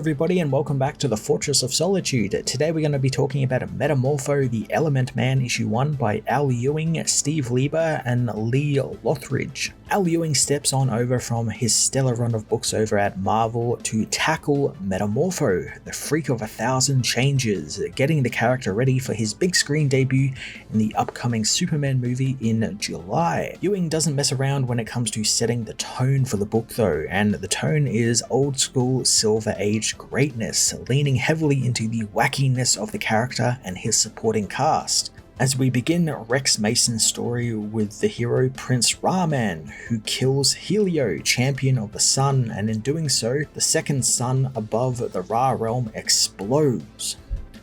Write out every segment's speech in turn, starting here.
everybody, and welcome back to the Fortress of Solitude. Today we're going to be talking about Metamorpho, the Element Man issue 1 by Al Ewing, Steve Lieber, and Lee Lothridge. Al Ewing steps on over from his stellar run of books over at Marvel to tackle Metamorpho, the freak of 1,000 changes, getting the character ready for his big screen debut in the upcoming Superman movie in July. Ewing doesn't mess around when it comes to setting the tone for the book though, and the tone is old school Silver Age greatness, leaning heavily into the wackiness of the character and his supporting cast. As we begin Rex Mason's story with the hero Prince Ra-Man, who kills Helio, champion of the sun, and in doing so, the second sun above the Ra realm explodes.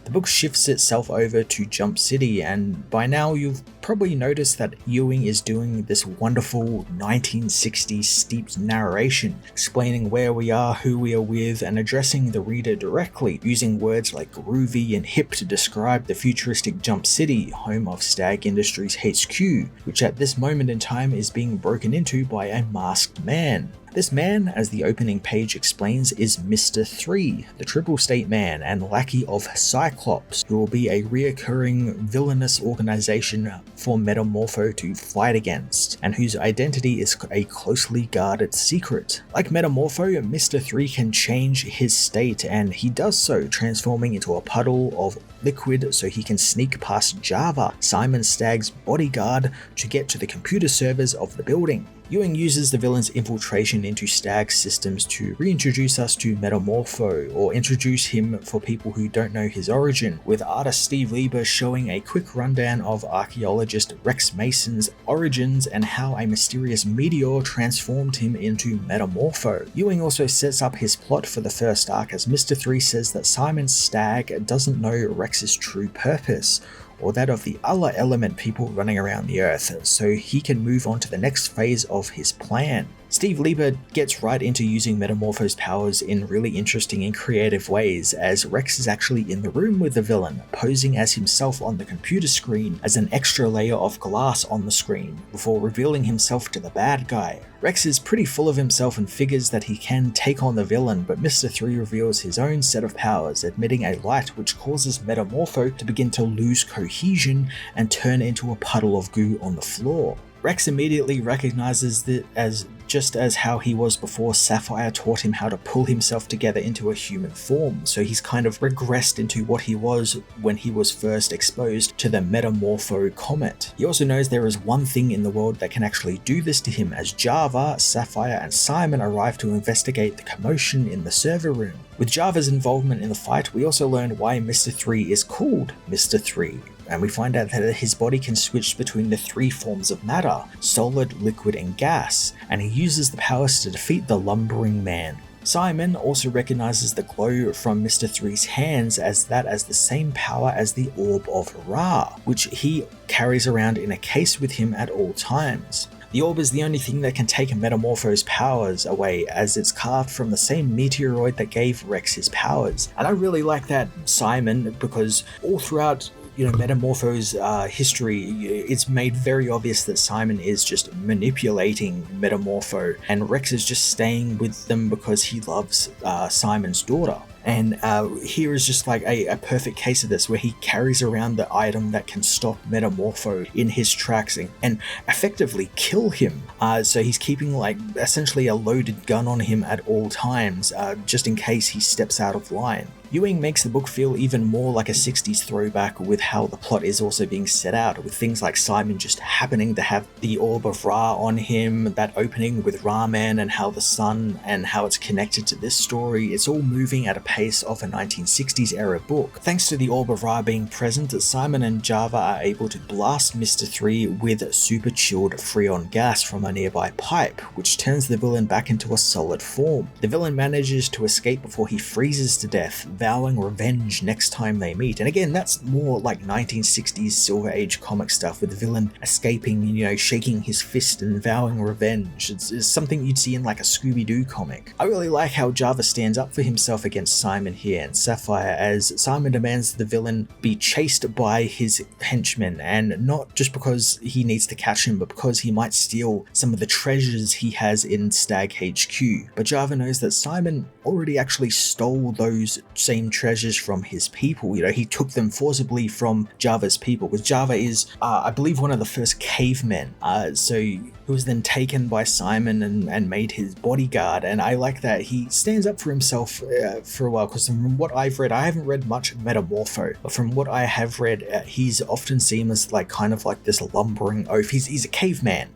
The book shifts itself over to Jump City, and by now you've probably noticed that Ewing is doing this wonderful 1960s steeped narration, explaining where we are, who we are with, and addressing the reader directly, using words like groovy and hip to describe the futuristic Jump City, home of Stag Industries HQ, which at this moment in time is being broken into by a masked man. This man, as the opening page explains, is Mr. 3, the Triple State Man and lackey of Cyclops, who will be a reoccurring villainous organization for Metamorpho to fight against, and whose identity is a closely guarded secret. Like Metamorpho, Mr. 3 can change his state, and he does so, transforming into a puddle of liquid so he can sneak past Java, Simon Stagg's bodyguard, to get to the computer servers of the building. Ewing uses the villain's infiltration into Stag's systems to reintroduce us to Metamorpho, or introduce him for people who don't know his origin, with artist Steve Lieber showing a quick rundown of archaeologist Rex Mason's origins and how a mysterious meteor transformed him into Metamorpho. Ewing also sets up his plot for the first arc as Mr. 3 says that Simon Stagg doesn't know Rex's true purpose, or that of the other element people running around the earth, so he can move on to the next phase of his plan. Steve Lieber gets right into using Metamorpho's powers in really interesting and creative ways, as Rex is actually in the room with the villain, posing as himself on the computer screen as an extra layer of glass on the screen, before revealing himself to the bad guy. Rex is pretty full of himself and figures that he can take on the villain, but Mr. 3 reveals his own set of powers, admitting a light which causes Metamorpho to begin to lose cohesion and turn into a puddle of goo on the floor. Rex immediately recognizes it as just as how he was before Sapphire taught him how to pull himself together into a human form, so he's kind of regressed into what he was when he was first exposed to the Metamorpho comet. He also knows there is one thing in the world that can actually do this to him, as Java, Sapphire, and Simon arrive to investigate the commotion in the server room. With Java's involvement in the fight, we also learn why Mr. 3 is called Mr. 3. And we find out that his body can switch between the three forms of matter, solid, liquid, and gas, and he uses the powers to defeat the lumbering man. Simon also recognizes the glow from Mr. 3's hands as the same power as the Orb of Ra, which he carries around in a case with him at all times. The orb is the only thing that can take Metamorpho's powers away, as it's carved from the same meteoroid that gave Rex his powers. And I really like that Simon, because all throughout Metamorpho's history, it's made very obvious that Simon is just manipulating Metamorpho, and Rex is just staying with them because he loves Simon's daughter. And here is just like a perfect case of this, where he carries around the item that can stop Metamorpho in his tracks and effectively kill him. So he's keeping like essentially a loaded gun on him at all times, just in case he steps out of line. Ewing makes the book feel even more like a 60s throwback with how the plot is also being set out, with things like Simon just happening to have the Orb of Ra on him, that opening with Ra-Man and how the sun and how it's connected to this story. It's all moving at a pace of a 1960s era book. Thanks to the Orb of Ra being present, Simon and Java are able to blast Mr. 3 with super chilled Freon gas from a nearby pipe, which turns the villain back into a solid form. The villain manages to escape before he freezes to death, vowing revenge next time they meet. And again, that's more like 1960s Silver Age comic stuff, with the villain escaping, shaking his fist and vowing revenge. It's something you'd see in like a Scooby-Doo comic. I really like how Java stands up for himself against Simon here and Sapphire, as Simon demands the villain be chased by his henchmen, and not just because he needs to catch him, but because he might steal some of the treasures he has in Stag HQ. But Java knows that Simon already actually stole those same treasures from his people. He took them forcibly from Java's people, because Java is, I believe, one of the first cavemen. So he was then taken by Simon and made his bodyguard. And I like that he stands up for himself for a while, because from what I've read, I haven't read much Metamorpho, but from what I have read, he's often seen as kind of like this lumbering oaf. He's a caveman.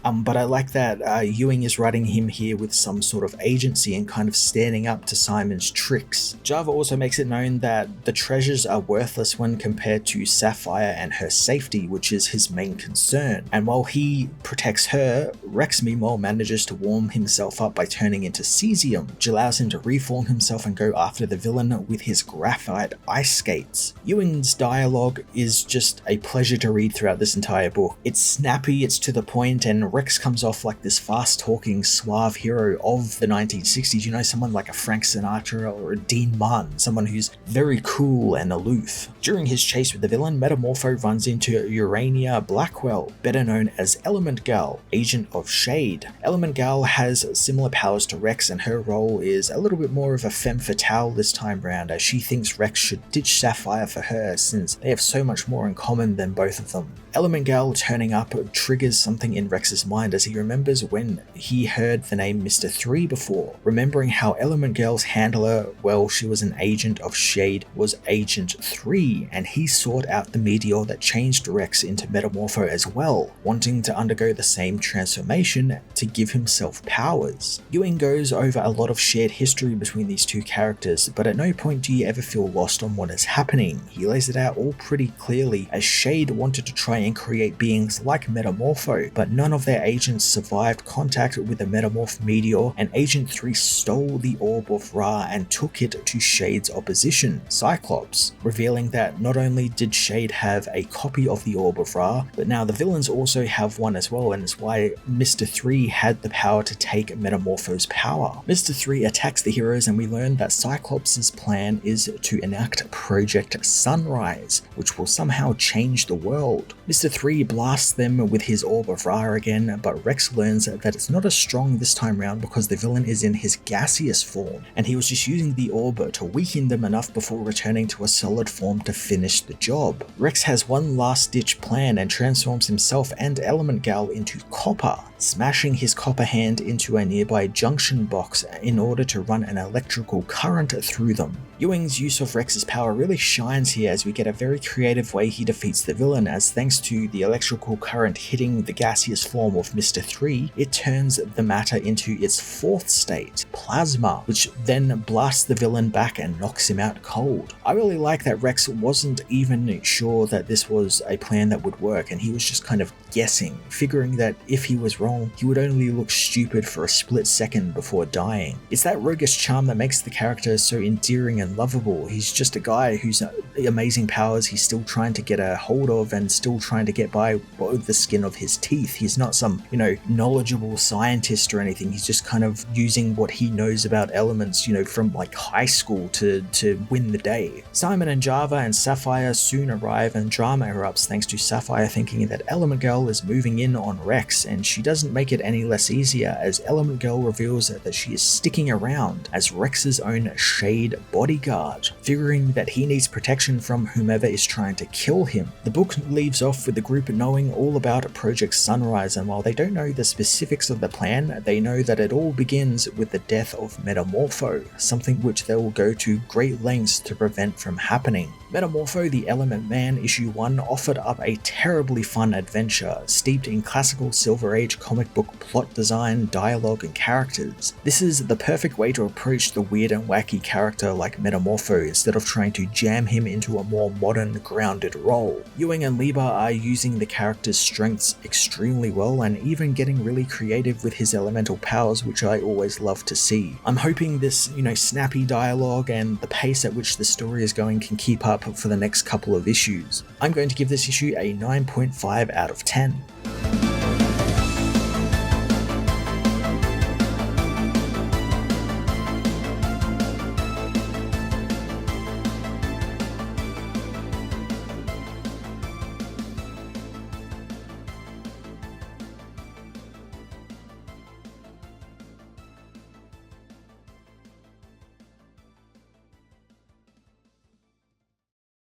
But I like that Ewing is writing him here with some sort of agency and kind of standing up to Simon's tricks. Java also makes it known that the treasures are worthless when compared to Sapphire and her safety, which is his main concern. And while he protects her, Rex meanwhile manages to warm himself up by turning into cesium, which allows him to reform himself and go after the villain with his graphite ice skates. Ewing's dialogue is just a pleasure to read throughout this entire book. It's snappy, it's to the point, and Rex comes off like this fast-talking, suave hero of the 1960s, someone like a Frank Sinatra or a Dean Martin, someone who's very cool and aloof. During his chase with the villain, Metamorpho runs into Urania Blackwell, better known as Element Gal, agent of Shade. Element Gal has similar powers to Rex, and her role is a little bit more of a femme fatale this time round, as she thinks Rex should ditch Sapphire for her since they have so much more in common than both of them. Element Gal turning up triggers something in Rex's mind, as he remembers when he heard the name Mr. 3 before, remembering how Element Gal's handler, she was an agent of Shade, was Agent 3, and he sought out the meteor that changed Rex into Metamorpho as well, wanting to undergo the same transformation to give himself powers. Ewing goes over a lot of shared history between these two characters, but at no point do you ever feel lost on what is happening. He lays it out all pretty clearly, as Shade wanted to try and create beings like Metamorpho, but none of their agents survived contact with the Metamorph meteor, and Agent 3 stole the Orb of Ra and took it to Shade's opposition, Cyclops, revealing that not only did Shade have a copy of the Orb of Ra, but now the villains also have one as well, and it's why Mr. 3 had the power to take Metamorpho's power. Mr. 3 attacks the heroes, and we learn that Cyclops' plan is to enact Project Sunrise, which will somehow change the world. Mr. 3 blasts them with his Orb of Ra again, but Rex learns that it's not as strong this time round because the villain is in his gaseous form, and he was just using the orb to weaken them enough before returning to a solid form to finish the job. Rex has one last ditch plan and transforms himself and Element Gal into copper, smashing his copper hand into a nearby junction box in order to run an electrical current through them. Ewing's use of Rex's power really shines here, as we get a very creative way he defeats the villain, as thanks to the electrical current hitting the gaseous form of Mr. 3, it turns the matter into its fourth state, plasma, which then blasts the villain back and knocks him out cold. I really like that Rex wasn't even sure that this was a plan that would work, and he was just kind of guessing, figuring that if he was wrong, he would only look stupid for a split second before dying. It's that roguish charm that makes the character so endearing and lovable. He's just a guy who's amazing powers he's still trying to get a hold of and still trying to get by with the skin of his teeth. He's not some, knowledgeable scientist or anything. He's just kind of using what he knows about elements, from like high school to win the day. Simon and Java and Sapphire soon arrive, and drama erupts thanks to Sapphire thinking that Element Girl is moving in on Rex, and she doesn't make it any less easier, as Element Girl reveals that she is sticking around as Rex's own Shade bodyguard, figuring that he needs protection from whomever is trying to kill him. The book leaves off with the group knowing all about Project Sunrise, and while they don't know the specifics of the plan, they know that it all begins with the death of Metamorpho, something which they will go to great lengths to prevent from happening. Metamorpho the Element Man issue 1 offered up a terribly fun adventure, steeped in classical Silver Age comic book plot design, dialogue, and characters. This is the perfect way to approach the weird and wacky character like Metamorpho instead of trying to jam him into a more modern, grounded role. Ewing and Lieber are using the character's strengths extremely well and even getting really creative with his elemental powers, which I always love to see. I'm hoping this, snappy dialogue and the pace at which the story is going can keep up for the next couple of issues. I'm going to give this issue a 9.5 out of 10.